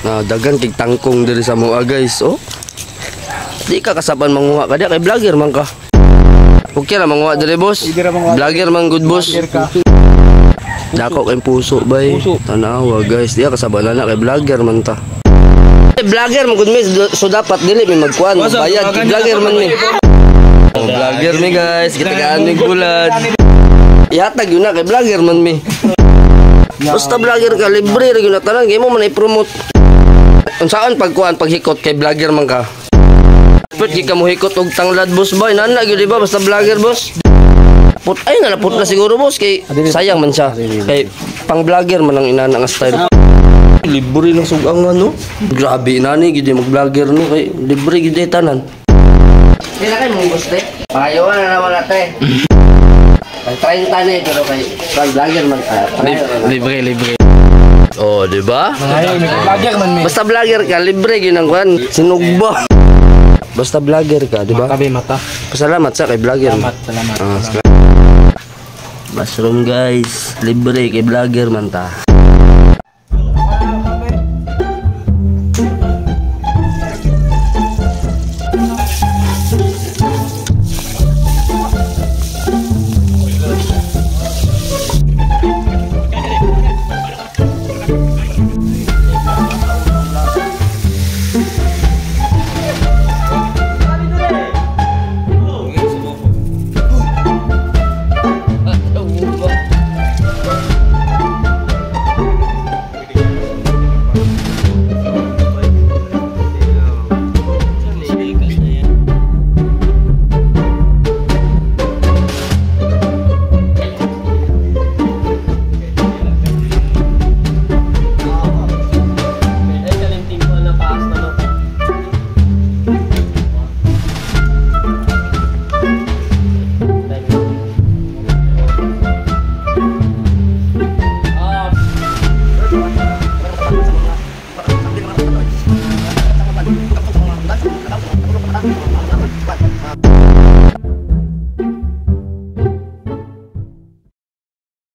Na dagan kay tangkong diri sa mua guys. Oh. Di ka kasaban manguha ka di kay vlogger man ka. Okay ra manguha diri boss. Vlogger man good boss. Dako kay puso bay. Tanawa guys, di ka kasaban na kay vlogger man ta. Vlogger man good mi so dapat dili mi magkuan bayad kay vlogger man mi. Oh, vlogger mi guys, gitagaan mi bulan. Ihatag yun na kay vlogger man mi. Basta vlogger ka, libre rin yun na tanan. Kaya mo man i-promote. Kung saan pagkuhan, paghikot kay vlogger man ka. Pwede ka mo hikot og tanglad boss ba? Nana, yun diba? Basta vlogger boss. Ay, nalapot na siguro boss. Kay sayang man siya. Kay pang vlogger man ang inana nga style. Libre lang sugangan no. Grabe inani, gidi mag-vlogger no. Kay libre gidi tanan. Kaya kayo mong boss te? Pakayawan na naman natin. Try yung tanay pero kay vlogger man libre. Oh, di ba? Vlogger man mi. Basta vlogger ka, libre gyud ang kuan. Sinugba. Basta vlogger ka, di ba? Matabi mata. Pasalamat sa kay vlogger. Salamat. Mushroom guys, libre kay vlogger man ta.